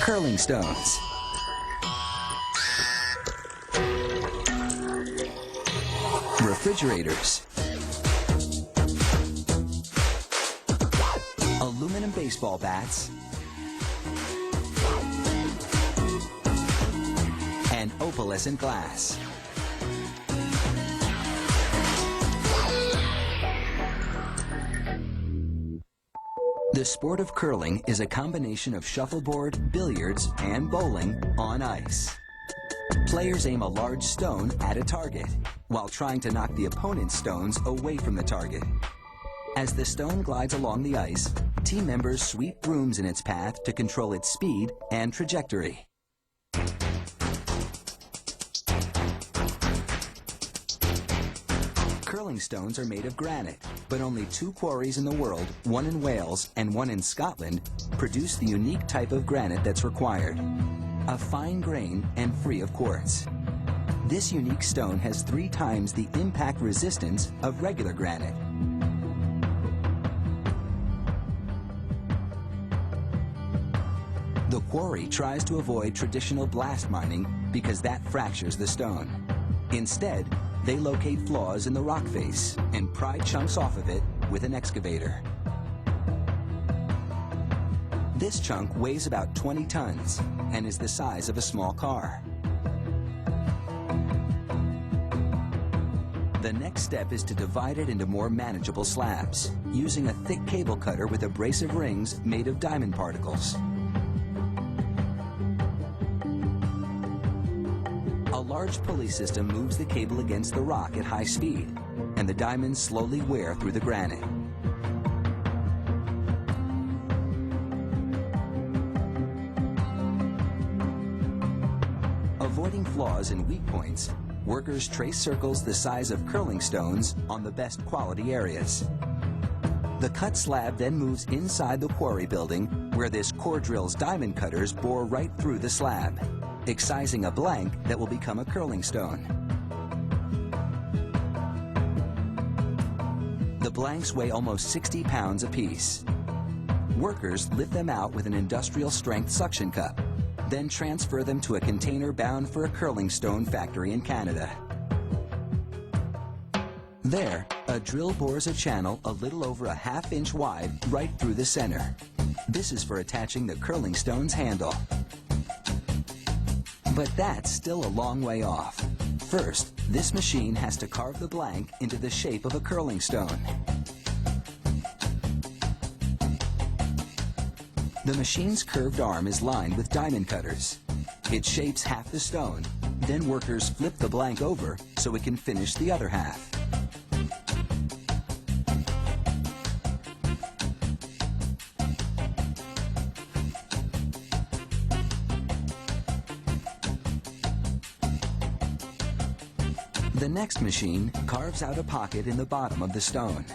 Curling stones. Refrigerators. Aluminum baseball bats. And opalescent glass. The sport of curling is a combination of shuffleboard, billiards, and bowling on ice. Players aim a large stone at a target, while trying to knock the opponent's stones away from the target. As the stone glides along the ice, team members sweep brooms in its path to control its speed and trajectory. Curling stones are made of granite, but only 2 quarries in the world, one in Wales and one in Scotland, produce the unique type of granite that's required. A fine grain and free of quartz. This unique stone has 3 times the impact resistance of regular granite. The quarry tries to avoid traditional blast mining because that fractures the stone. Instead, they locate flaws in the rock face and pry chunks off of it with an excavator. This chunk weighs about 20 tons and is the size of a small car. The next step is to divide it into more manageable slabs, using a thick cable cutter with abrasive rings made of diamond particles. A large pulley system moves the cable against the rock at high speed, and the diamonds slowly wear through the granite. Avoiding flaws and weak points, workers trace circles the size of curling stones on the best quality areas. The cut slab then moves inside the quarry building, where this core drill's diamond cutters bore right through the slab, excising a blank that will become a curling stone. The blanks weigh almost 60 pounds apiece. Workers lift them out with an industrial-strength suction cup, then transfer them to a container bound for a curling stone factory in Canada. There, a drill bores a channel a little over a ½ inch wide right through the center. This is for attaching the curling stone's handle. But that's still a long way off. First, this machine has to carve the blank into the shape of a curling stone. The machine's curved arm is lined with diamond cutters. It shapes half the stone, then workers flip the blank over so it can finish the other half. The next machine carves out a pocket in the bottom of the stone.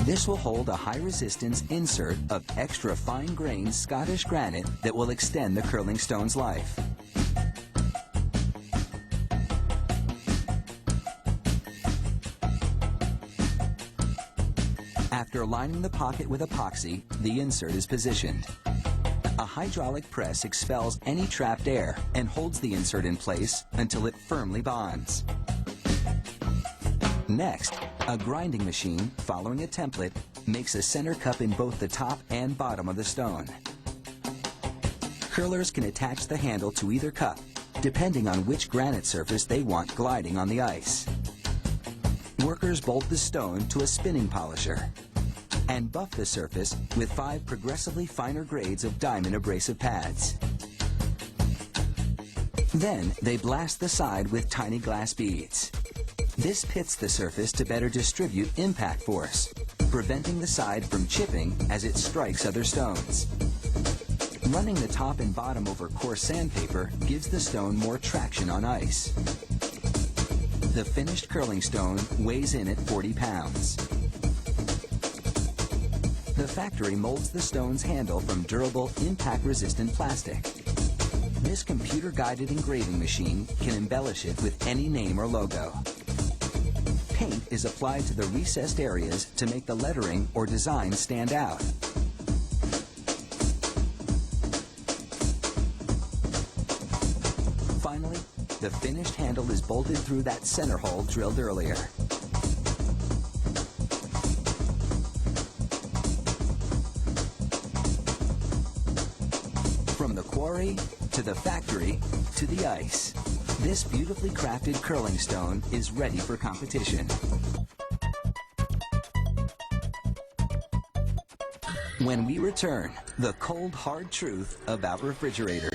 This will hold a high-resistance insert of extra fine-grained Scottish granite that will extend the curling stone's life. After lining the pocket with epoxy, the insert is positioned. A hydraulic press expels any trapped air and holds the insert in place until it firmly bonds. Next, a grinding machine, following a template, makes a center cup in both the top and bottom of the stone. Curlers can attach the handle to either cup, depending on which granite surface they want gliding on the ice. Workers bolt the stone to a spinning polisher and buff the surface with 5 progressively finer grades of diamond abrasive pads. Then they blast the side with tiny glass beads. This pits the surface to better distribute impact force, preventing the side from chipping as it strikes other stones. Running the top and bottom over coarse sandpaper gives the stone more traction on ice. The finished curling stone weighs in at 40 pounds. The factory molds the stone's handle from durable, impact-resistant plastic. This computer-guided engraving machine can embellish it with any name or logo. Paint is applied to the recessed areas to make the lettering or design stand out. The finished handle is bolted through that center hole drilled earlier. From the quarry, to the factory, to the ice, this beautifully crafted curling stone is ready for competition. When we return, the cold, hard truth about refrigerators.